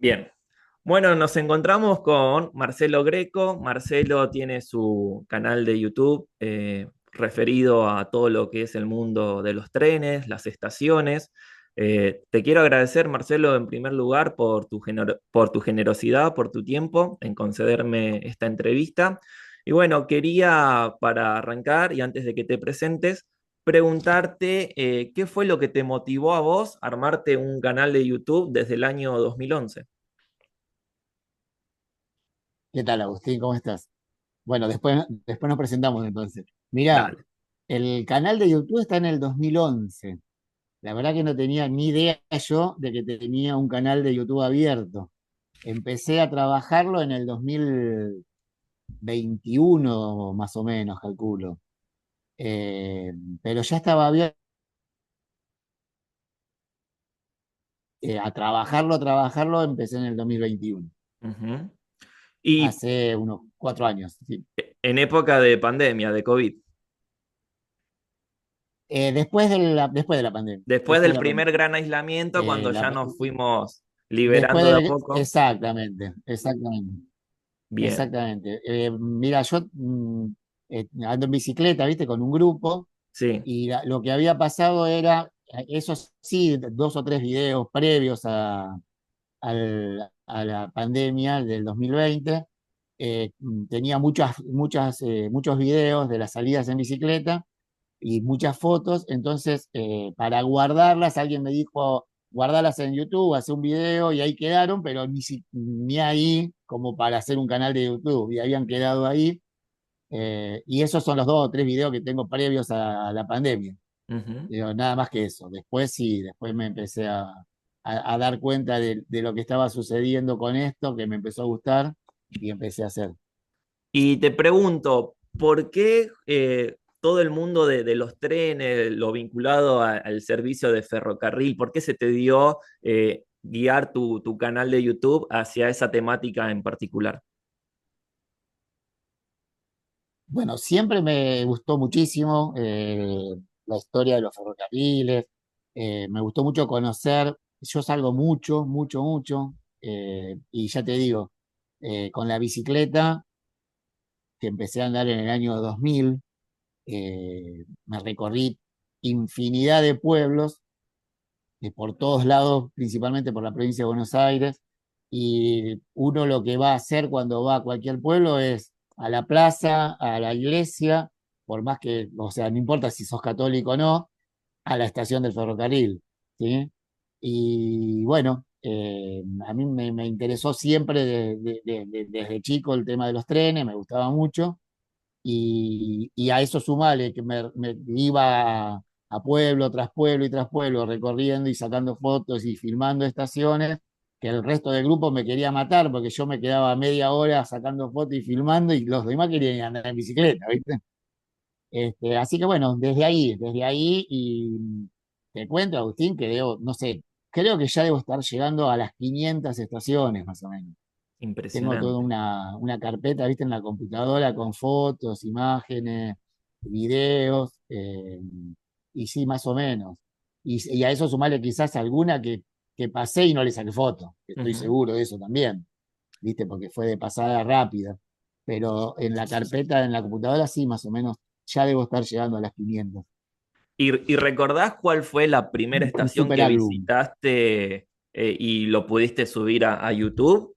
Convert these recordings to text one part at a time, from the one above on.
Bien. Bueno, nos encontramos con Marcelo Greco. Marcelo tiene su canal de YouTube referido a todo lo que es el mundo de los trenes, las estaciones. Te quiero agradecer, Marcelo, en primer lugar, por tu generosidad, por tu tiempo en concederme esta entrevista. Y bueno, quería, para arrancar y antes de que te presentes, preguntarte qué fue lo que te motivó a vos a armarte un canal de YouTube desde el año 2011. ¿Qué tal, Agustín? ¿Cómo estás? Bueno, después nos presentamos entonces. Mira, Dale. el canal de YouTube está en el 2011. La verdad que no tenía ni idea yo de que tenía un canal de YouTube abierto. Empecé a trabajarlo en el 2021, más o menos, calculo. Eh, pero ya estaba abierto. A trabajarlo, empecé en el 2021. Ujú. Y Hace unos 4 años, sí. en época de pandemia, de COVID, Después de la pandemia. después Después del de la primer pandemia. gran aislamiento, Eh, cuando la- ya nos fuimos Después liberando de a del... poco. Exactamente, exactamente, Bien, exactamente. Mira, yo ando en bicicleta, ¿viste? Con un grupo, sí. y lo que había pasado era, eso sí, 2 o 3 videos previos a la pandemia del 2020. Tenía muchos videos de las salidas en bicicleta y muchas fotos. Entonces, para guardarlas, alguien me dijo, guardarlas en YouTube, hacer un video, y ahí quedaron, pero ni ahí como para hacer un canal de YouTube, y habían quedado ahí. Y esos son los 2 o 3 videos que tengo previos a la pandemia. Ujú. Digo, nada más que eso. Después sí, después me empecé a dar cuenta de lo que estaba sucediendo con esto, que me empezó a gustar, y empecé a hacer. Y te pregunto, ¿por qué todo el mundo de los trenes, lo vinculado al servicio de ferrocarril, por qué se te dio guiar tu canal de YouTube hacia esa temática en particular? Bueno, siempre me gustó muchísimo la historia de los ferrocarriles. Me gustó mucho conocer. Yo salgo mucho, mucho, mucho. Y ya te digo, con la bicicleta, que empecé a andar en el año 2000, me recorrí infinidad de pueblos, por todos lados, principalmente por la provincia de Buenos Aires. Y uno lo que va a hacer cuando va a cualquier pueblo es a la plaza, a la iglesia, por más que, o sea, no importa si sos católico o no, a la estación del ferrocarril, ¿sí? Y bueno, a mí me interesó siempre desde chico el tema de los trenes, me gustaba mucho. Y a eso sumale que me iba a pueblo tras pueblo y tras pueblo, recorriendo y sacando fotos y filmando estaciones, que el resto del grupo me quería matar porque yo me quedaba media hora sacando fotos y filmando, y los demás querían andar en bicicleta, ¿viste? Así que bueno, desde ahí, y te cuento, Agustín, que no sé, creo que ya debo estar llegando a las 500 estaciones más o menos. Tengo toda Impresionante. una carpeta, viste, en la computadora, con fotos, imágenes, videos, y sí, más o menos. Y a eso sumarle quizás alguna que pasé y no le saqué foto, que estoy Ujú. seguro de eso también, viste, porque fue de pasada rápida. Pero en la carpeta, en la computadora, sí, más o menos, ya debo estar llegando a las 500. Y recordás cuál fue la primera Un estación super que álbum. visitaste y lo pudiste subir a YouTube?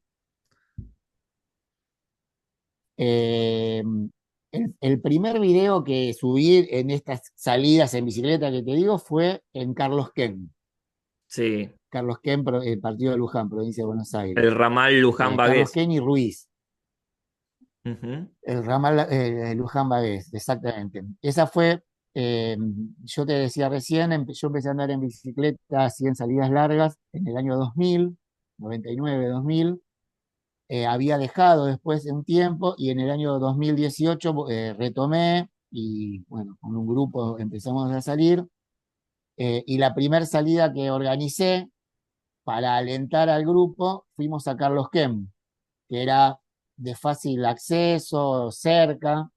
Eh, el primer video que subí en estas salidas en bicicleta que te digo fue en Carlos Ken. Sí, Carlos Ken, el partido de Luján, provincia de Buenos Aires. el ramal Luján Carlos Bagués. Ken y Ruiz, Ujú. el ramal Luján Bagués, exactamente. Esa fue, eh, yo te decía recién, yo empecé a andar en bicicleta así en salidas largas en el año 2000, 99, 2000. Había dejado después de un tiempo, y en el año 2018 retomé, y bueno, con un grupo empezamos a salir. Y la primera salida que organicé para alentar al grupo, fuimos a Carlos Kem, que era de fácil acceso, cerca,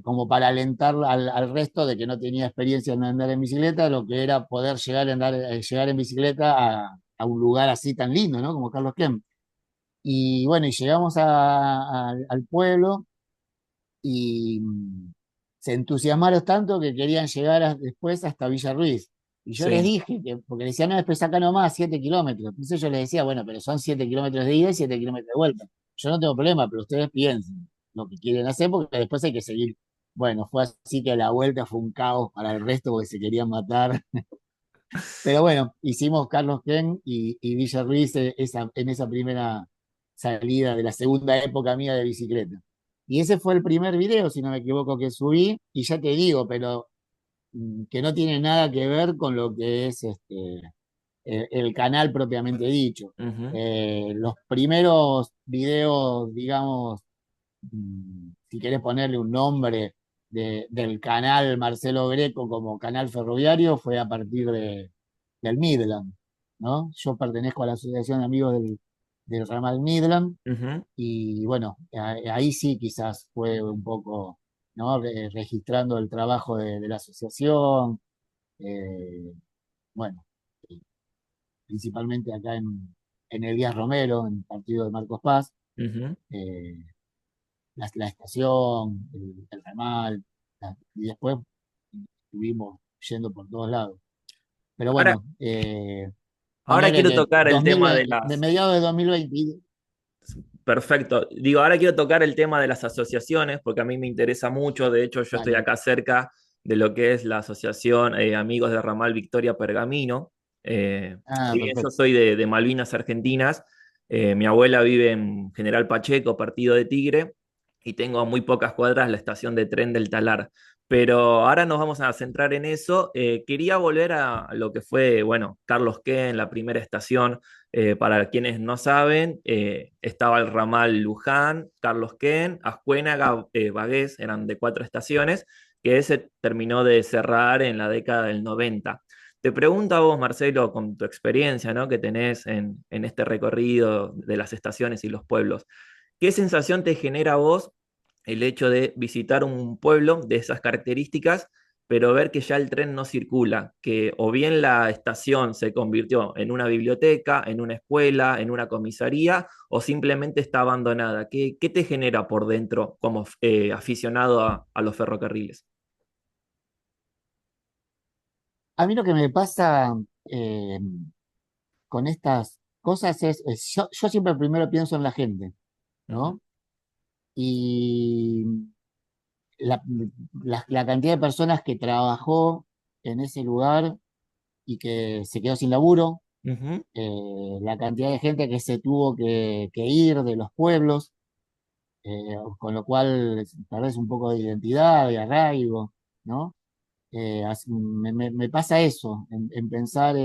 como para alentar al resto de que no tenía experiencia en andar en bicicleta, lo que era poder llegar en bicicleta a un lugar así tan lindo, ¿no? Como Carlos Kemp. Y bueno, y llegamos al pueblo y se entusiasmaron tanto que querían llegar después hasta Villa Ruiz. Y yo les Sí. dije que, porque decían, no, después acá nomás, 7 kilómetros. Entonces yo les decía, bueno, pero son 7 kilómetros de ida y 7 kilómetros de vuelta. Yo no tengo problema, pero ustedes piensen lo que quieren hacer porque después hay que seguir. Bueno, fue así que la vuelta fue un caos para el resto porque se querían matar. Pero bueno, hicimos Carlos Ken y Villa Ruiz en esa primera salida de la segunda época mía de bicicleta. Y ese fue el primer video, si no me equivoco, que subí. Y ya te digo, pero que no tiene nada que ver con lo que es el canal propiamente dicho. Ujú, Los primeros videos, digamos, si querés ponerle un nombre del canal Marcelo Greco como canal ferroviario, fue a partir del Midland, ¿no? Yo pertenezco a la Asociación de Amigos del Ramal Midland ujú. y bueno, ahí sí quizás fue un poco, ¿no? Registrando el trabajo de la asociación, eh, bueno, y principalmente acá en Elías Romero, en el partido de Marcos Paz. Ujú. eh, la estación, el ramal, y después estuvimos yendo por todos lados. Pero Ahora, bueno, ahora ponerle quiero que tocar el tema de 2020, de las. mediados de 2020, Perfecto. Digo, ahora quiero tocar el tema de las asociaciones, porque a mí me interesa mucho. De hecho, yo estoy dale. acá cerca de lo que es la asociación Amigos de Ramal Victoria Pergamino. Ah, Si bien yo perfecto. soy de Malvinas Argentinas, mi abuela vive en General Pacheco, partido de Tigre, y tengo a muy pocas cuadras la estación de tren del Talar. Pero ahora nos vamos a centrar en eso. Quería volver a lo que fue, bueno, Carlos Ken, la primera estación. Para quienes no saben, estaba el ramal Luján, Carlos Ken, Ascuénaga, Bagués, eran de 4 estaciones, que se terminó de cerrar en la década del 90. Te pregunto a vos, Marcelo, con tu experiencia, ¿no?, que tenés en este recorrido de las estaciones y los pueblos, ¿qué sensación te genera a vos el hecho de visitar un pueblo de esas características, pero ver que ya el tren no circula, que o bien la estación se convirtió en una biblioteca, en una escuela, en una comisaría, o simplemente está abandonada? ¿Qué te genera por dentro como aficionado a los ferrocarriles? A mí lo que me pasa eh, con estas cosas yo siempre primero pienso en la gente, Ujú, ¿no? Y la, la cantidad de personas que trabajó en ese lugar y que se quedó sin laburo, ujú, la cantidad de gente que se tuvo que ir de los pueblos, con lo cual perdés un poco de identidad, de arraigo, ¿no? Me pasa eso, en pensar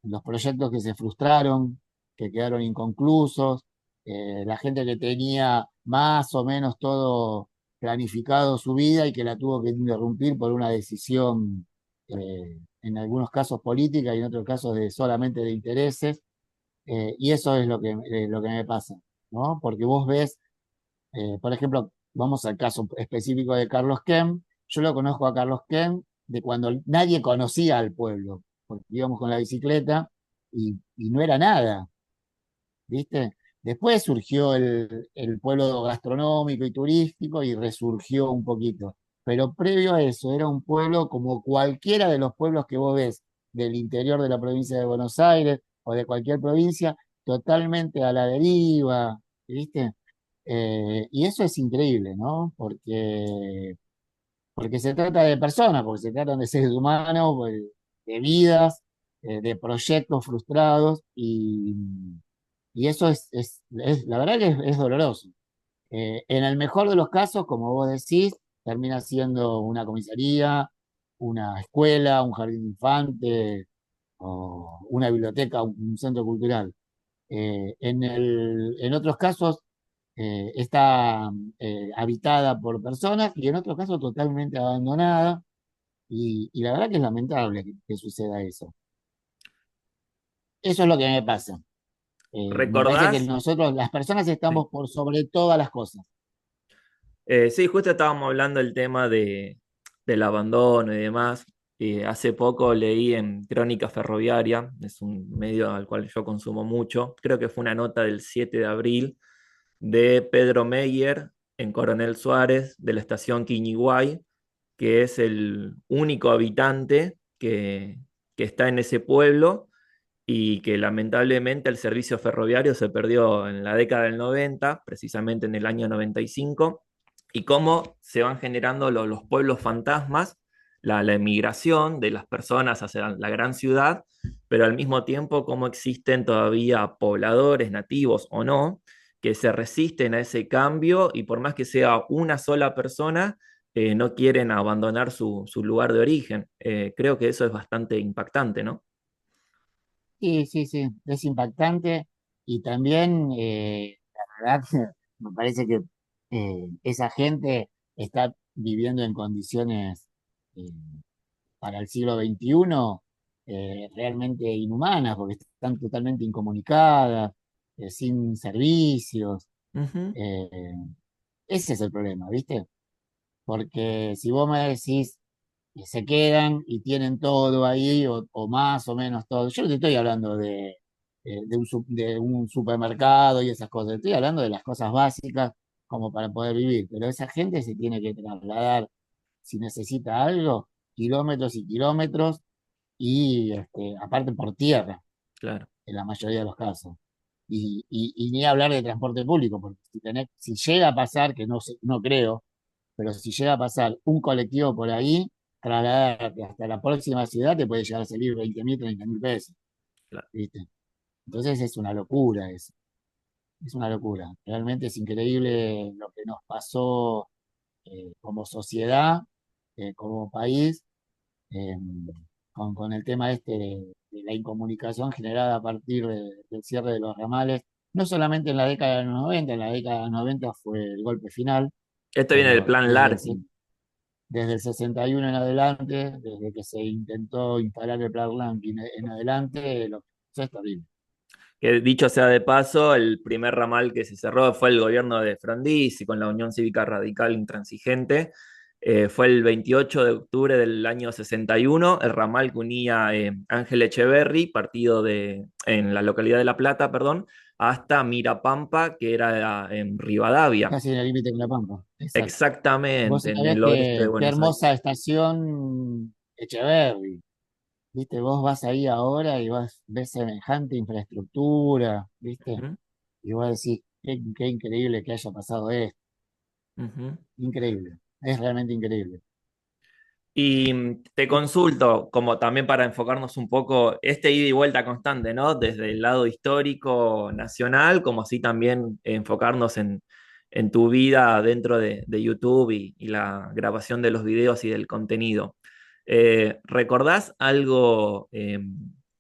los proyectos que se frustraron, que quedaron inconclusos, la gente que tenía más o menos todo planificado su vida y que la tuvo que interrumpir por una decisión, en algunos casos política y en otros casos solamente de intereses. Y eso es lo que me pasa, ¿no? Porque vos ves, por ejemplo, vamos al caso específico de Carlos Kem. Yo lo conozco a Carlos Kem de cuando nadie conocía al pueblo, porque íbamos con la bicicleta y no era nada, ¿viste? Después surgió el pueblo gastronómico y turístico y resurgió un poquito. Pero previo a eso, era un pueblo como cualquiera de los pueblos que vos ves del interior de la provincia de Buenos Aires o de cualquier provincia, totalmente a la deriva, ¿viste? Y eso es increíble, ¿no? Porque se trata de personas, porque se tratan de seres humanos, pues, de vidas, de proyectos frustrados, y eso la verdad que es doloroso. En el mejor de los casos, como vos decís, termina siendo una comisaría, una escuela, un jardín de infantes, o una biblioteca, un centro cultural. En otros casos está habitada por personas y en otros casos totalmente abandonada y la verdad que es lamentable que suceda eso. Eso es lo que me pasa. Me parece que ¿recordás? nosotros, las personas, Sí. estamos por sobre todas las cosas. Sí, justo estábamos hablando del tema del abandono y demás. Hace poco leí en Crónica Ferroviaria, es un medio al cual yo consumo mucho, creo que fue una nota del 7 de abril de Pedro Meyer en Coronel Suárez de la estación Quiñiguay, que es el único habitante que está en ese pueblo y que lamentablemente el servicio ferroviario se perdió en la década del 90, precisamente en el año 95, y cómo se van generando los pueblos fantasmas, la emigración de las personas hacia la gran ciudad, pero al mismo tiempo cómo existen todavía pobladores nativos o no, que se resisten a ese cambio y por más que sea una sola persona, no quieren abandonar su lugar de origen. Creo que eso es bastante impactante, ¿no? Sí, sí, sí, es impactante y también, la verdad, me parece que esa gente está viviendo en condiciones eh, para el siglo XXI realmente inhumanas, porque están totalmente incomunicadas, sin servicios. Ujú. eh, Ese es el problema, ¿viste? Porque si vos me decís que se quedan y tienen todo ahí, o más o menos todo, yo no te estoy hablando de un supermercado y esas cosas, estoy hablando de las cosas básicas como para poder vivir, pero esa gente se tiene que trasladar, si necesita algo, kilómetros y kilómetros, y aparte por tierra, Claro. en la mayoría de los casos. Y ni hablar de transporte público, porque si llega a pasar, que no, no creo, pero si llega a pasar un colectivo por ahí, trasladarte hasta la próxima ciudad te puede llegar a salir 20.000, 30.000 pesos, Claro. ¿viste? Entonces es una locura eso, es una locura. Realmente es increíble lo que nos pasó como sociedad, como país, eh, con el tema este de la incomunicación generada a partir del cierre de los ramales, no solamente en la década de los 90, en la década de los 90 fue el golpe final, Esto viene del pero plan Larkin. desde el 61 en adelante, desde que se intentó instalar el plan Blanqui en adelante, lo que pasó es terrible. Que dicho sea de paso, el primer ramal que se cerró fue el gobierno de Frondizi con la Unión Cívica Radical Intransigente. Fue el 28 de octubre del año 61, el ramal que unía Ángel Echeverry, partido en la localidad de La Plata, perdón, hasta Mirapampa, que era en Rivadavia, Casi en el límite con La Pampa. Exacto. Vos exactamente, en sabés el oeste de qué Buenos Aires. hermosa estación Echeverri. ¿Viste? Vos vas ahí ahora y ves semejante infraestructura, ¿viste? Ujú, Y vos decís, qué increíble que haya pasado esto. ujú. Increíble. Es realmente increíble. Y te consulto, como también para enfocarnos un poco, este ida y vuelta constante, ¿no? Desde el lado histórico nacional, como así también enfocarnos en tu vida dentro de YouTube y la grabación de los videos y del contenido. ¿Recordás algo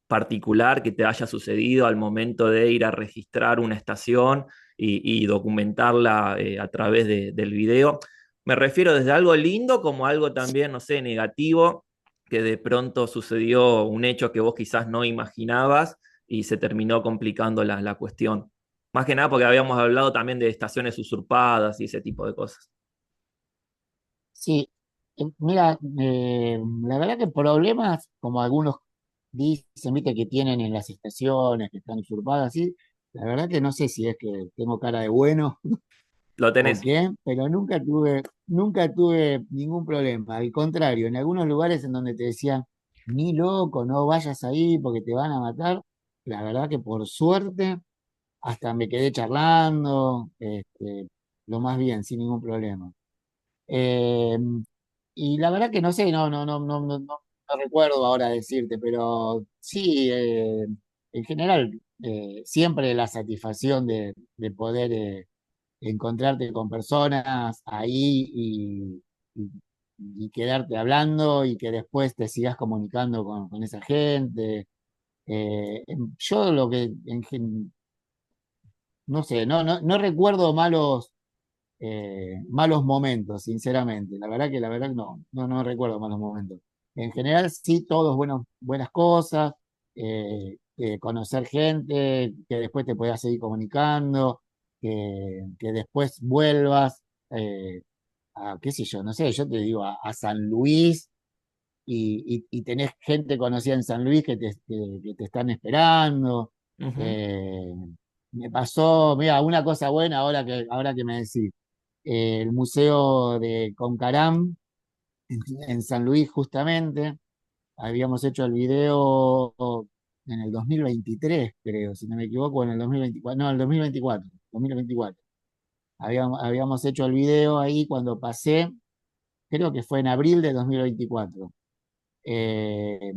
particular que te haya sucedido al momento de ir a registrar una estación y documentarla a través del video? Me refiero desde algo lindo como algo también, no sé, negativo, que de pronto sucedió un hecho que vos quizás no imaginabas y se terminó complicando la cuestión. Más que nada porque habíamos hablado también de estaciones usurpadas y ese tipo de cosas. Sí, mira, la verdad que problemas, como algunos dicen, viste, que tienen en las estaciones, que están usurpadas, sí, la verdad que no sé si es que tengo cara de bueno Lo o tenés. qué, pero nunca tuve ningún problema. Al contrario, en algunos lugares en donde te decían, ni loco, no vayas ahí porque te van a matar, la verdad que por suerte hasta me quedé charlando, lo más bien, sin ningún problema. Eh, y la verdad que no sé, no recuerdo ahora decirte, pero sí, en general, siempre la satisfacción de poder encontrarte con personas ahí y- y quedarte hablando y que después te sigas comunicando con esa gente. Yo lo que, no sé, no recuerdo malos momentos, sinceramente. La verdad que no recuerdo malos momentos. En general, sí, todos buenas cosas, conocer gente, que después te puedas seguir comunicando, que después vuelvas qué sé yo, no sé, yo te digo, a San Luis y tenés gente conocida en San Luis que te están esperando. Ujú, Eh, Me pasó, mira, una cosa buena ahora que me decís, el Museo de Concaram en San Luis justamente, habíamos hecho el video en el 2023 creo, si no me equivoco, en el 2024 no, el 2024. Habíamos hecho el video ahí cuando pasé, creo que fue en abril de 2024. Eh,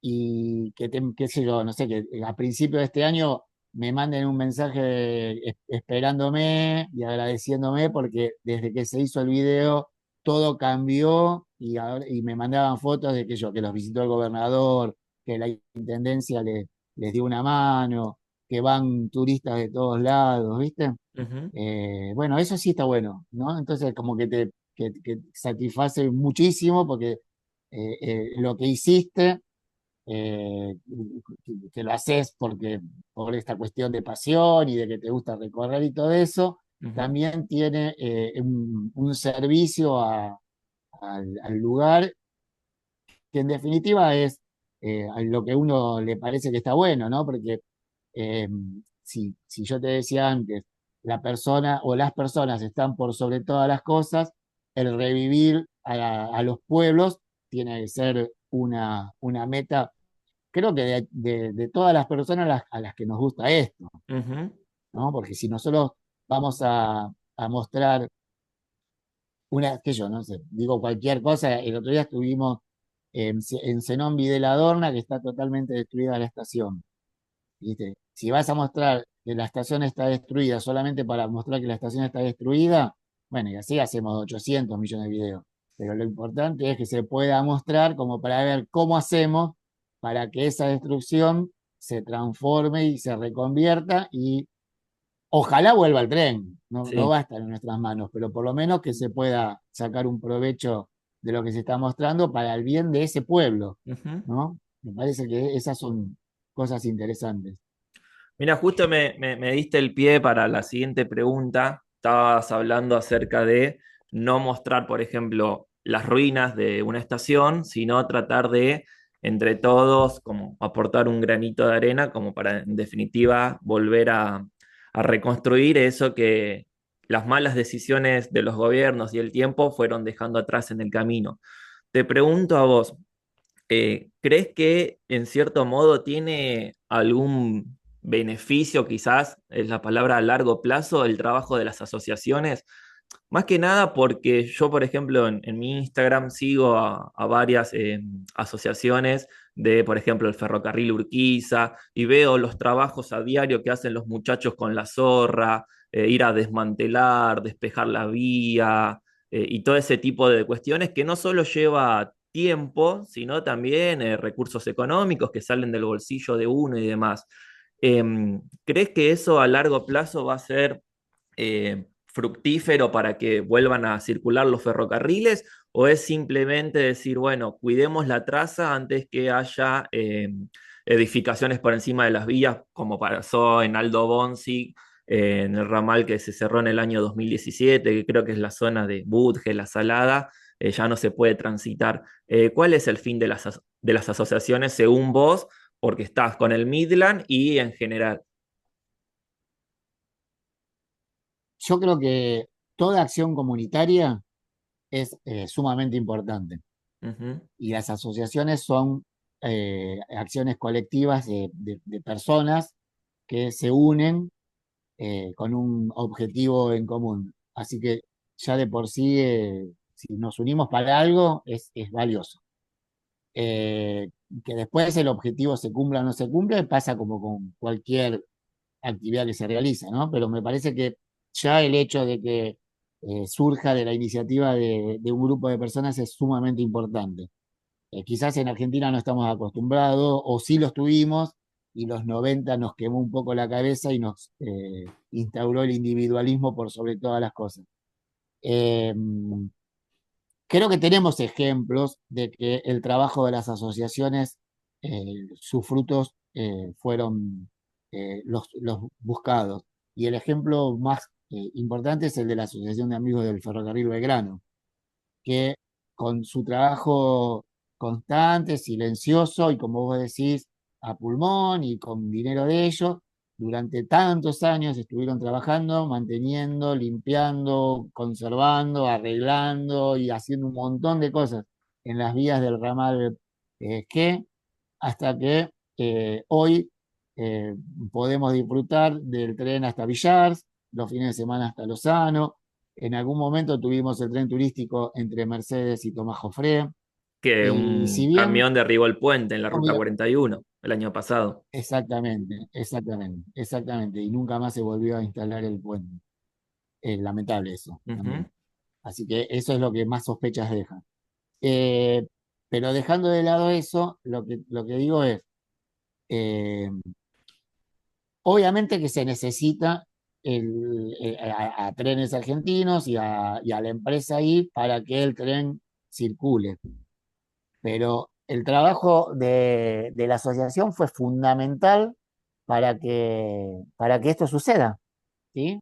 y qué sé yo, no sé, que a principio de este año me manden un mensaje esperándome y agradeciéndome porque desde que se hizo el video todo cambió y me mandaban fotos de que los visitó el gobernador, que la intendencia les dio una mano, que van turistas de todos lados, ¿viste? ujú, Bueno, eso sí está bueno, ¿no? Entonces como que satisface muchísimo porque lo que hiciste, eh, que lo haces por esta cuestión de pasión y de que te gusta recorrer y todo eso, ujú, también tiene un servicio al lugar que en definitiva es a lo que uno le parece que está bueno, ¿no? Porque eh, si yo te decía antes, la persona o las personas están por sobre todas las cosas, el revivir a los pueblos tiene que ser una meta, creo que de todas las personas a las que nos gusta esto, ujú. ¿no? Porque si nosotros vamos a mostrar que yo no sé, digo cualquier cosa, el otro día estuvimos en Zenón Videladorna, que está totalmente destruida la estación. ¿Viste? Si vas a mostrar que la estación está destruida solamente para mostrar que la estación está destruida, bueno, y así hacemos 800 millones de videos. Pero lo importante es que se pueda mostrar como para ver cómo hacemos para que esa destrucción se transforme y se reconvierta y ojalá vuelva el tren. No, no Sí. va a estar en nuestras manos, pero por lo menos que se pueda sacar un provecho de lo que se está mostrando para el bien de ese pueblo, Ujú. ¿no? Me parece que esas son cosas interesantes. Mira, justo me diste el pie para la siguiente pregunta. Estabas hablando acerca de no mostrar, por ejemplo, las ruinas de una estación, sino tratar de, entre todos, como aportar un granito de arena, como para, en definitiva, volver a reconstruir eso que las malas decisiones de los gobiernos y el tiempo fueron dejando atrás en el camino. Te pregunto a vos, ¿crees que en cierto modo tiene algún beneficio, quizás es la palabra a largo plazo, el trabajo de las asociaciones? Más que nada porque yo, por ejemplo, en mi Instagram sigo a varias asociaciones de, por ejemplo, el Ferrocarril Urquiza y veo los trabajos a diario que hacen los muchachos con la zorra, ir a desmantelar, despejar la vía y todo ese tipo de cuestiones que no solo lleva tiempo, sino también recursos económicos que salen del bolsillo de uno y demás. ¿Crees que eso a largo plazo va a ser fructífero para que vuelvan a circular los ferrocarriles? ¿O es simplemente decir, bueno, cuidemos la traza antes que haya edificaciones por encima de las vías, como pasó en Aldo Bonzi, en el ramal que se cerró en el año 2017, que creo que es la zona de Budge, La Salada, ya no se puede transitar? ¿Cuál es el fin de de las asociaciones según vos? Porque estás con el Midland y en general. Yo creo que toda acción comunitaria es sumamente importante Ujú, y las asociaciones son acciones colectivas de personas que se unen con un objetivo en común. Así que ya de por sí, si nos unimos para algo, es valioso. Eh, que después el objetivo se cumpla o no se cumple, pasa como con cualquier actividad que se realiza, ¿no? Pero me parece que ya el hecho de que surja de la iniciativa de un grupo de personas es sumamente importante. Quizás en Argentina no estamos acostumbrados, o sí lo estuvimos, y los 90 nos quemó un poco la cabeza y nos instauró el individualismo por sobre todas las cosas. Eh, Creo que tenemos ejemplos de que el trabajo de las asociaciones, sus frutos fueron los buscados. Y el ejemplo más importante es el de la Asociación de Amigos del Ferrocarril Belgrano, que con su trabajo constante, silencioso y como vos decís, a pulmón y con dinero de ellos. Durante tantos años estuvieron trabajando, manteniendo, limpiando, conservando, arreglando y haciendo un montón de cosas en las vías del ramal que hasta que hoy eh, podemos disfrutar del tren hasta Villars, los fines de semana hasta Lozano. En algún momento tuvimos el tren turístico entre Mercedes y Tomás Jofré. Que Y si un bien, camión derribó el puente en la ruta 41 el año pasado. exactamente, exactamente, exactamente, y nunca más se volvió a instalar el puente. Lamentable eso Ujú. también. Así que eso es lo que más sospechas deja. Eh, pero dejando de lado eso, lo que digo es, eh, obviamente que se necesita a trenes argentinos y a la empresa ahí para que el tren circule. Pero el trabajo de la asociación fue fundamental para que esto suceda, ¿sí?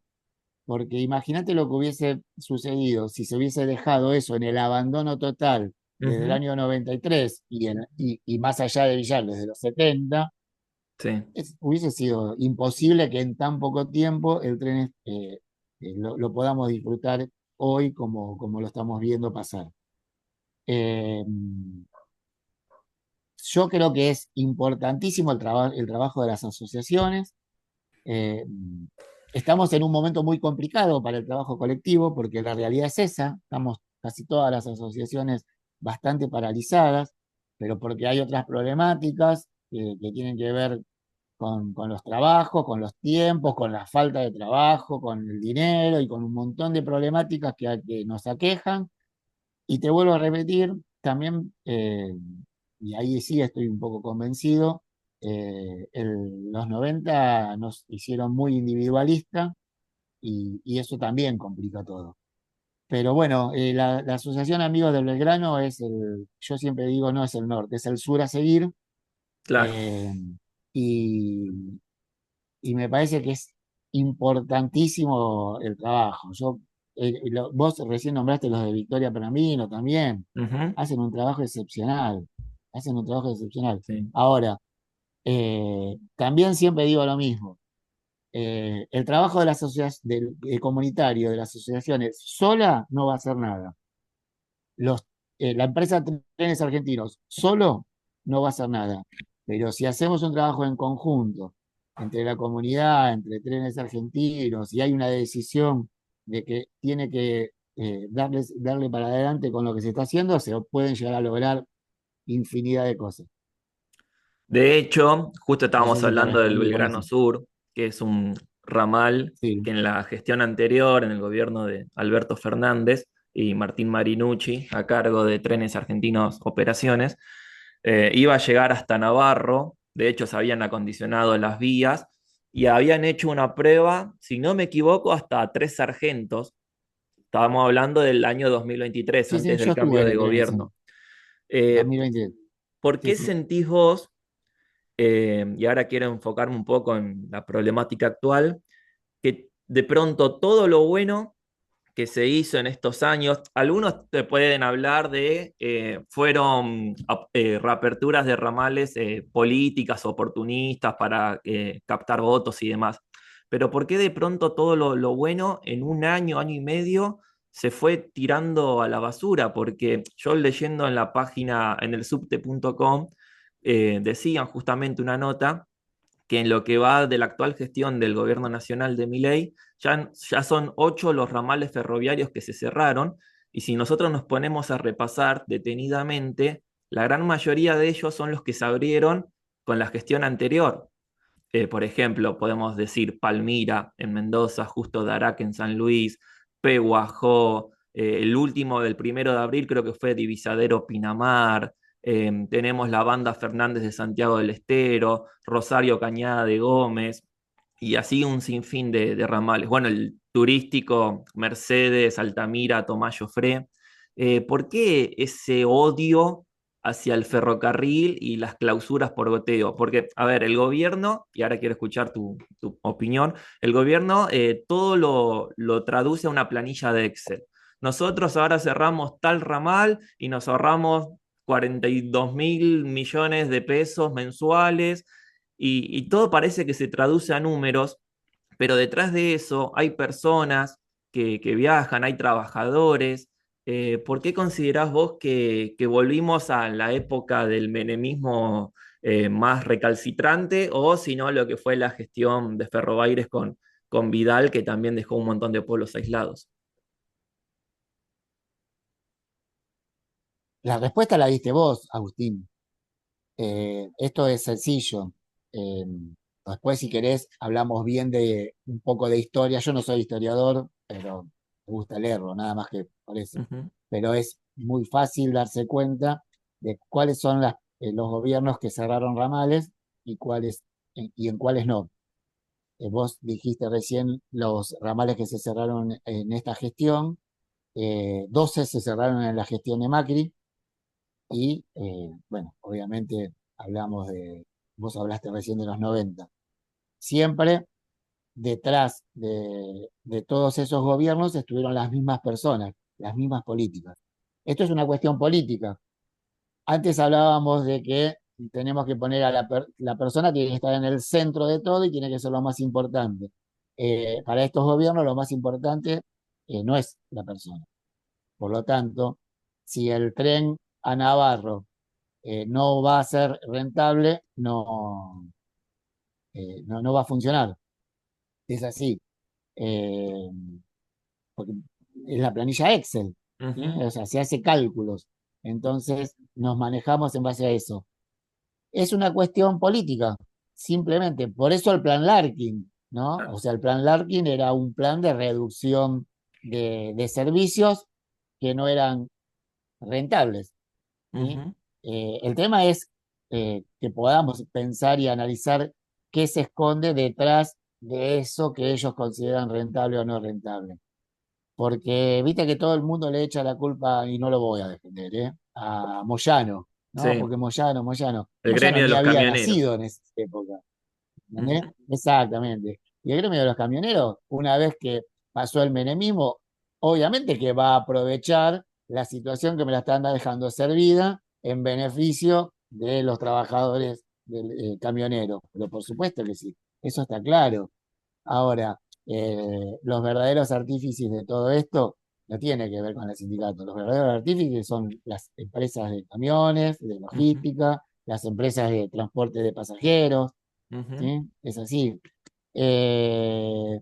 Porque imagínate lo que hubiese sucedido si se hubiese dejado eso en el abandono total desde el Ujú. año 93 y más allá de Villar desde los 70. Sí. Hubiese sido imposible que en tan poco tiempo el tren lo podamos disfrutar hoy como lo estamos viendo pasar. Eh, yo creo que es importantísimo el trabajo de las asociaciones. Eh, estamos en un momento muy complicado para el trabajo colectivo porque la realidad es esa. Estamos casi todas las asociaciones bastante paralizadas, pero porque hay otras problemáticas que tienen que ver con los trabajos, con los tiempos, con la falta de trabajo, con el dinero y con un montón de problemáticas que nos aquejan. Y te vuelvo a repetir, también, y ahí sí estoy un poco convencido, los 90 nos hicieron muy individualistas y eso también complica todo. Pero bueno, la Asociación Amigos del Belgrano yo siempre digo, no es el norte, es el sur a seguir. Claro. eh, y, y me parece que es importantísimo el trabajo. Vos recién nombraste los de Victoria Pergamino también, Ujú. hacen un trabajo excepcional, hacen un trabajo excepcional. Sí. Ahora, también siempre digo lo mismo, el trabajo de la comunitario, de las asociaciones, sola no va a hacer nada. La empresa Trenes Argentinos solo no va a hacer nada. Pero si hacemos un trabajo en conjunto entre la comunidad, entre Trenes Argentinos, y hay una decisión de que tiene que darle para adelante con lo que se está haciendo, se pueden llegar a lograr infinidad de cosas. De hecho, justo No sé estábamos si te hablando del respondí con Belgrano eso. Sur, que es un ramal Sí, que en la gestión anterior, en el gobierno de Alberto Fernández y Martín Marinucci, a cargo de Trenes Argentinos Operaciones, iba a llegar hasta Navarro. De hecho, se habían acondicionado las vías y habían hecho una prueba, si no me equivoco, hasta 3 sargentos. Estábamos hablando del año 2023, sí, sí, antes yo del estuve cambio en de el tren ese, gobierno. Eh, 2023. ¿Por Sí, qué sí. sentís vos, y ahora quiero enfocarme un poco en la problemática actual, que de pronto todo lo bueno que se hizo en estos años, algunos te pueden hablar de, fueron reaperturas de ramales políticas, oportunistas para captar votos y demás, pero ¿por qué de pronto todo lo bueno en un año, año y medio, se fue tirando a la basura? Porque yo leyendo en la página, en el subte.com, decían justamente una nota que en lo que va de la actual gestión del gobierno nacional de Milei, ya son 8 los ramales ferroviarios que se cerraron, y si nosotros nos ponemos a repasar detenidamente, la gran mayoría de ellos son los que se abrieron con la gestión anterior. Por ejemplo, podemos decir Palmira en Mendoza, Justo de Araque en San Luis, Pehuajó, el último del 1 de abril creo que fue Divisadero Pinamar. Tenemos la banda Fernández de Santiago del Estero, Rosario Cañada de Gómez, y así un sinfín de ramales. Bueno, el turístico Mercedes, Altamira, Tomás Jofré. ¿Por qué ese odio hacia el ferrocarril y las clausuras por goteo? Porque, a ver, el gobierno, y ahora quiero escuchar tu opinión, el gobierno todo lo traduce a una planilla de Excel. Nosotros ahora cerramos tal ramal y nos ahorramos 42.000 millones de pesos mensuales y todo parece que se traduce a números, pero detrás de eso hay personas que viajan, hay trabajadores. ¿Por qué considerás vos que volvimos a la época del menemismo más recalcitrante o si no lo que fue la gestión de Ferrobaires con Vidal, que también dejó un montón de pueblos aislados? La respuesta la diste vos, Agustín. Esto es sencillo. Eh, Después, si querés, hablamos bien de un poco de historia. Yo no soy historiador, pero me gusta leerlo, nada más que por eso. Ujú, Pero es muy fácil darse cuenta de cuáles son los gobiernos que cerraron ramales y y en cuáles no. Vos dijiste recién los ramales que se cerraron en esta gestión. 12 se cerraron en la gestión de Macri y, bueno, obviamente vos hablaste recién de los 90. Siempre detrás de todos esos gobiernos estuvieron las mismas personas, las mismas políticas. Esto es una cuestión política. Antes hablábamos de que tenemos que poner la persona, tiene que estar en el centro de todo y tiene que ser lo más importante. Para estos gobiernos lo más importante no es la persona. Por lo tanto, si el tren a Navarro no va a ser rentable, no va a funcionar. Es así. Eh, Porque es la planilla Excel, ¿sí? ujú, O sea, se hace cálculos. Entonces nos manejamos en base a eso. Es una cuestión política, simplemente. Por eso el plan Larkin, ¿no? claro, O sea, el plan Larkin era un plan de reducción de servicios que no eran rentables, ¿sí? ujú, El tema es que podamos pensar y analizar qué se esconde detrás de eso que ellos consideran rentable o no rentable. Porque viste que todo el mundo le echa la culpa, y no lo voy a defender, a Moyano, ¿no? sí, Porque Moyano el Moyano gremio de ni los había camioneros. nacido en esa época, ¿entendés? Ujú, Exactamente. Y el gremio de los camioneros, una vez que pasó el menemismo, obviamente que va a aprovechar la situación que me la están dejando servida en beneficio de los trabajadores del camionero. Pero por supuesto que sí, eso está claro. Ahora, los verdaderos artífices de todo esto no tiene que ver con el sindicato. Los verdaderos artífices son las empresas de camiones, de ujú, logística, las empresas de transporte de pasajeros, ujú. ¿sí? Es así. Eh,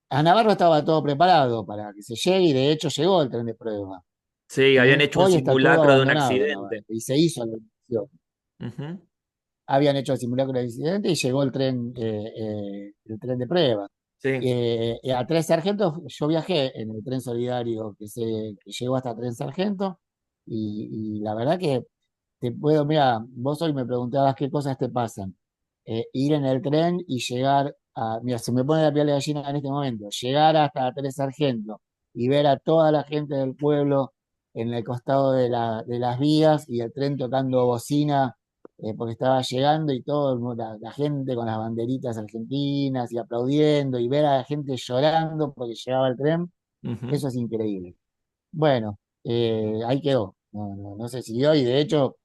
a Navarro estaba todo preparado para que se llegue y de hecho llegó el tren de prueba, Sí, habían ¿sí? hecho un Hoy está todo simulacro de un abandonado, Navarro, accidente. y se hizo la licitación. Ujú, Habían hecho el simulacro de accidente y llegó el tren de prueba. sí, A Tres Sargentos, yo viajé en el tren solidario que llegó hasta Tres Sargentos y la verdad que mira, vos hoy me preguntabas qué cosas te pasan. Ir en el tren y mira, se me pone la piel de gallina en este momento, llegar hasta Tres Sargentos y ver a toda la gente del pueblo en el costado de las vías y el tren tocando bocina porque estaba llegando y todo la gente con las banderitas argentinas y aplaudiendo y ver a la gente llorando porque llegaba el tren, ujú. eso es increíble. Bueno, ahí quedó, no se siguió y de hecho,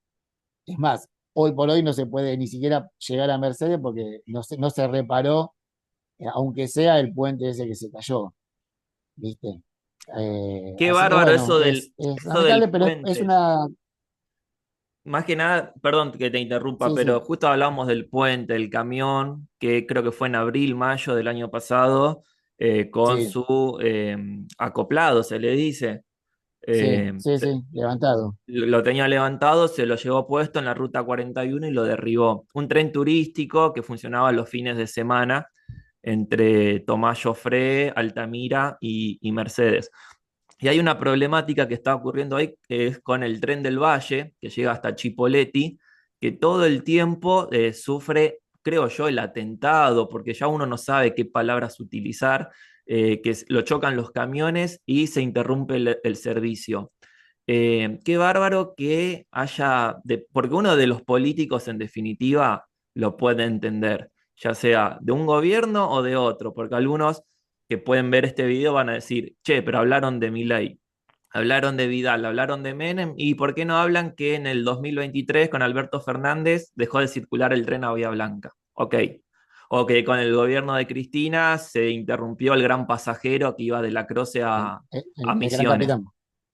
es más, hoy por hoy no se puede ni siquiera llegar a Mercedes porque no se reparó, aunque sea el puente ese que se cayó, ¿viste? Qué Así que bárbaro bueno, eso es eso del lamentable, pero es puente. una... Más que nada, perdón que te interrumpa, Sí, pero sí, justo hablamos del puente, el camión, que creo que fue en abril, mayo del año pasado, con sí, su acoplado, se le dice. sí, Eh, sí, sí, levantado. lo tenía levantado, se lo llevó puesto en la ruta 41 y lo derribó. Un tren turístico que funcionaba los fines de semana entre Tomás Joffre, Altamira y Mercedes. Y hay una problemática que está ocurriendo ahí, que es con el tren del Valle, que llega hasta Chipoleti, que todo el tiempo sufre, creo yo, el atentado, porque ya uno no sabe qué palabras utilizar, lo chocan los camiones y se interrumpe el servicio. Qué bárbaro que porque uno de los políticos en definitiva lo puede entender, ya sea de un gobierno o de otro, porque algunos que pueden ver este video van a decir, che, pero hablaron de Milei. hablaron de Vidal, hablaron de Menem, y ¿por qué no hablan que en el 2023 con Alberto Fernández dejó de circular el tren a Bahía Blanca? Ok. O que con el gobierno de Cristina se interrumpió el gran pasajero que iba de La Croce a El gran Misiones. capitán.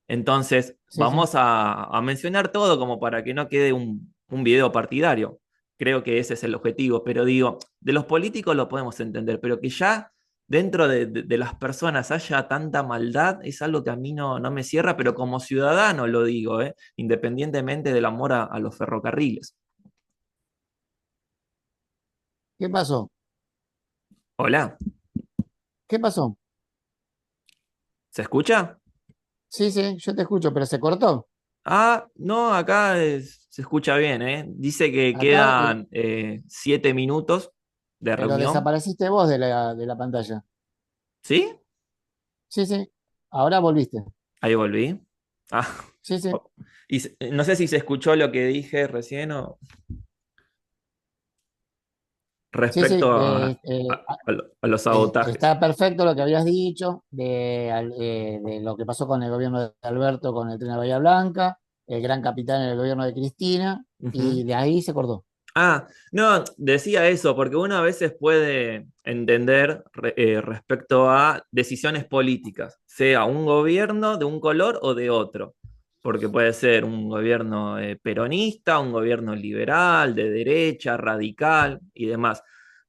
Entonces, Sí, sí. vamos a mencionar todo como para que no quede un video partidario. Creo que ese es el objetivo, pero digo, de los políticos lo podemos entender, pero que ya dentro de las personas haya tanta maldad es algo que a mí no me cierra, pero como ciudadano lo digo, independientemente del amor a los ferrocarriles. ¿Qué pasó? Hola, ¿Qué pasó? ¿se escucha? Sí, sí, yo te escucho, pero se cortó. Ah, no, acá se escucha bien, ¿eh? Dice que Acá, quedan 7 minutos de pero reunión. desapareciste vos de la pantalla. ¿Sí? Sí, sí. Ahora volviste. Ahí volví. Ah, Sí, sí. y no sé si se escuchó lo que dije recién o Sí, sí. respecto a los sabotajes. Está perfecto lo que habías dicho de lo que pasó con el gobierno de Alberto con el tren de Bahía Blanca, el gran capitán en el gobierno de Cristina, y Ujú. de ahí se cortó. Ah, no, decía eso, porque uno a veces puede entender respecto a decisiones políticas, sea un gobierno de un color o de otro, porque puede ser un gobierno peronista, un gobierno liberal, de derecha, radical y demás.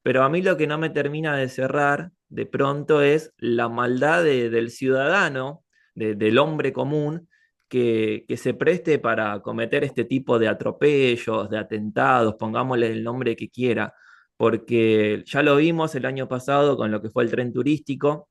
Pero a mí lo que no me termina de cerrar de pronto es la maldad del ciudadano, del hombre común que se preste para cometer este tipo de atropellos, de atentados, pongámosle el nombre que quiera, porque ya lo vimos el año pasado con lo que fue el tren turístico,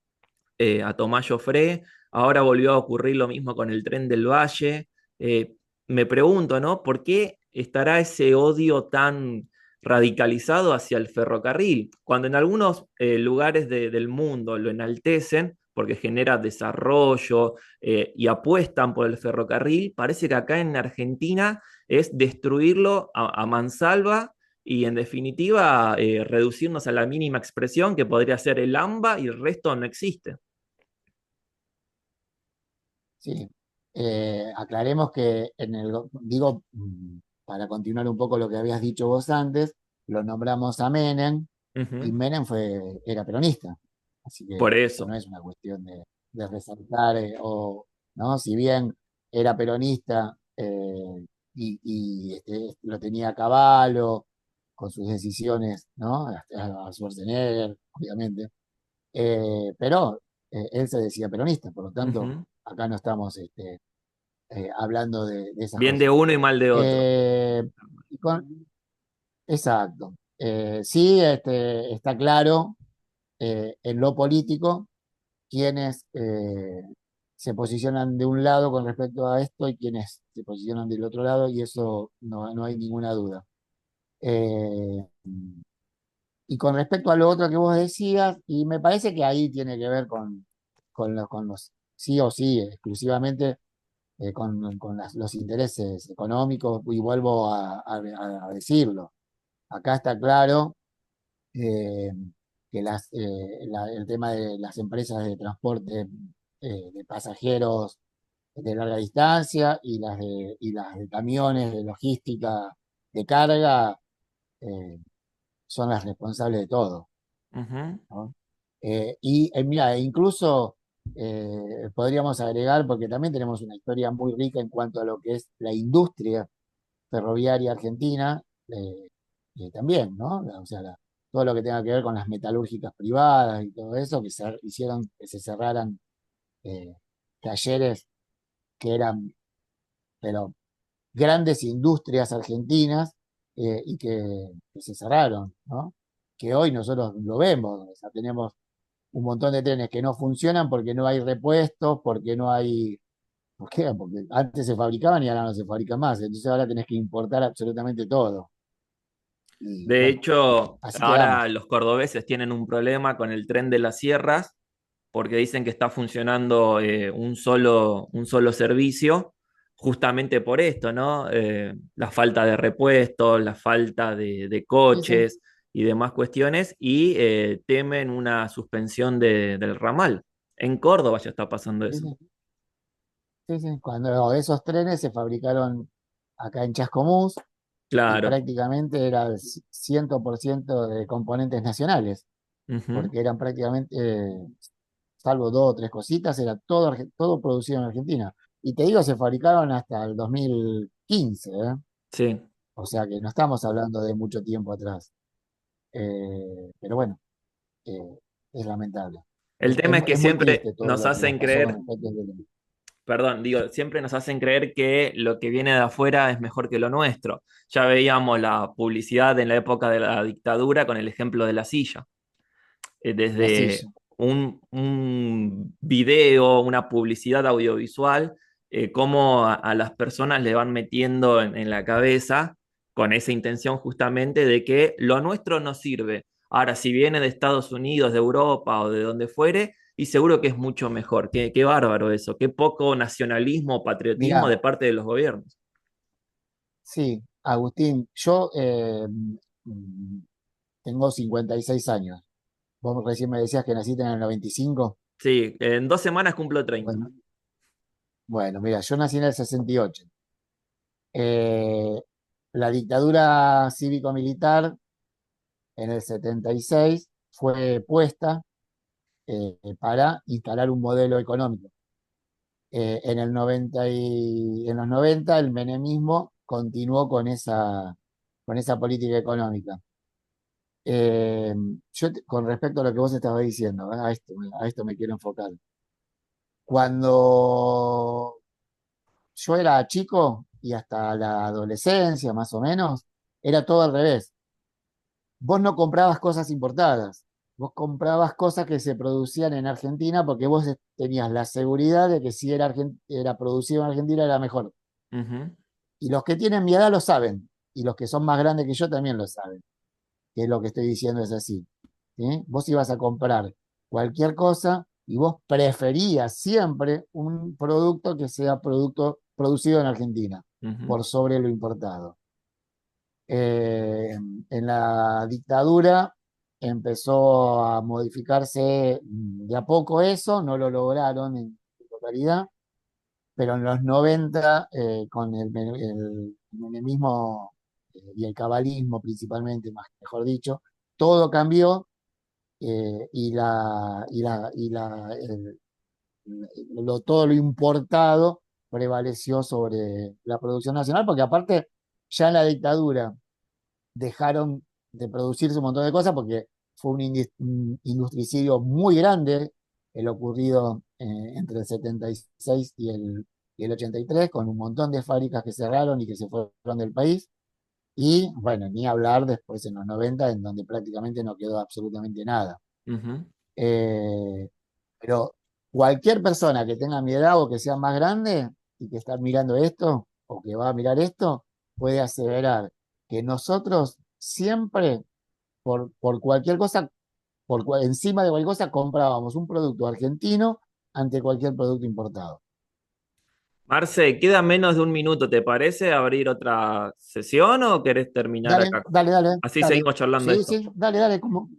a Tomás Joffre, ahora volvió a ocurrir lo mismo con el tren del Valle. Eh, Me pregunto, ¿no? ¿Por qué estará ese odio tan radicalizado hacia el ferrocarril? Cuando en algunos lugares del mundo lo enaltecen porque genera desarrollo y apuestan por el ferrocarril, parece que acá en Argentina es destruirlo a mansalva y en definitiva reducirnos a la mínima expresión que podría ser el AMBA y el resto no existe. Sí. Aclaremos que digo, para continuar un poco lo que habías dicho vos antes, lo nombramos a Menem y Ujú. Menem era peronista. Así que Por esto no eso. es una cuestión de resaltar, ¿no? Si bien era peronista lo tenía a caballo con sus decisiones, ¿no? A Schwarzenegger, obviamente. Pero él se decía peronista, por lo tanto, Ujú. acá no estamos hablando de esas Bien de cosas. uno y mal de otro. Eh, y con- exacto. Sí, está claro en lo político quienes se posicionan de un lado con respecto a esto y quienes se posicionan del otro lado, y eso no hay ninguna duda. Eh, y con respecto a lo otro que vos decías, y me parece que ahí tiene que ver con los sí o sí, exclusivamente los intereses económicos, y vuelvo a decirlo. Acá está claro eh, que el tema de las empresas de transporte de pasajeros de larga distancia y las de camiones de logística de carga son las responsables de todo, Ujú. ¿no? Mira, incluso podríamos agregar, porque también tenemos una historia muy rica en cuanto a lo que es la industria ferroviaria argentina, también, ¿no? O sea, todo lo que tenga que ver con las metalúrgicas privadas y todo eso, hicieron que se cerraran eh, talleres que eran, pero grandes industrias argentinas que se cerraron, ¿no? Que hoy nosotros lo vemos, o sea, tenemos un montón de trenes que no funcionan porque no hay repuestos, porque no hay. ¿Por qué? Porque antes se fabricaban y ahora no se fabrican más. Entonces ahora tenés que importar absolutamente todo. Y De bueno, hecho, así ahora quedamos. los cordobeses tienen un problema con el tren de las sierras porque dicen que está funcionando un solo servicio, justamente por esto, ¿no? La falta de repuestos, la falta de Sí, sí, coches y demás cuestiones, y temen una suspensión del ramal. En Córdoba ya está pasando sí, eso. sí. Sí, sí, cuando esos trenes se fabricaron acá en Chascomús y Claro. prácticamente era el 100% de componentes nacionales, Ujú. porque eran prácticamente, salvo dos o tres cositas, era todo, todo producido en Argentina. Y te digo, se fabricaron hasta el 2015, ¿eh? Sí. O sea que no estamos hablando de mucho tiempo atrás. Pero bueno, es lamentable. El tema es que Es muy siempre triste todo nos lo que nos hacen pasó con creer, el Peque de perdón, digo, siempre nos hacen creer que lo que viene de afuera es mejor que lo nuestro. Ya veíamos la publicidad en la época de la dictadura con el ejemplo de la silla. la Desde silla. un video, una publicidad audiovisual, cómo a las personas le van metiendo en la cabeza con esa intención justamente de que lo nuestro no sirve. Ahora, si viene de Estados Unidos, de Europa o de donde fuere, y seguro que es mucho mejor. Qué bárbaro eso, qué poco nacionalismo, patriotismo Mira, de parte de los gobiernos. sí, Agustín, yo mm, tengo 56 años. Vos recién me decías que naciste en el 95. Sí, en 2 semanas cumplo 30. Bueno, bueno, mira, yo nací en el 68. Eh, la dictadura cívico-militar en el 76 fue puesta para instalar un modelo económico. En el 90 en los 90 el menemismo continuó con esa política económica. Eh, con respecto a lo que vos estabas diciendo, a esto me quiero enfocar. Cuando yo era chico y hasta la adolescencia más o menos, era todo al revés. Vos no comprabas cosas importadas, vos comprabas cosas que se producían en Argentina porque vos tenías la seguridad de que si era, era producido en Argentina era mejor. Ujú, Y los que tienen mi edad lo saben, y los que son más grandes que yo también lo saben, que es lo que estoy diciendo es así. ¿Sí? Vos ibas a comprar cualquier cosa y vos preferías siempre un producto que sea producto producido en Argentina, ujú, por sobre lo importado. En la dictadura empezó a modificarse de a poco eso, no lo lograron en su totalidad, pero en los 90, con el menemismo y el cabalismo principalmente, mejor dicho, todo cambió todo lo importado prevaleció sobre la producción nacional, porque aparte ya en la dictadura dejaron de producirse un montón de cosas porque fue un industricidio muy grande el ocurrido entre el 76 y el 83, con un montón de fábricas que cerraron y que se fueron del país. Y bueno, ni hablar después en los 90, en donde prácticamente no quedó absolutamente nada. ujú. Eh, pero cualquier persona que tenga mi edad o que sea más grande y que está mirando esto o que va a mirar esto, puede aseverar que nosotros siempre, por cualquier cosa, encima de cualquier cosa, comprábamos un producto argentino ante cualquier producto importado. Marce, queda menos de un minuto, ¿te parece abrir otra sesión o querés terminar Dale, acá? dale, dale, Así dale. seguimos charlando Sí, esto. sí, dale, dale, como,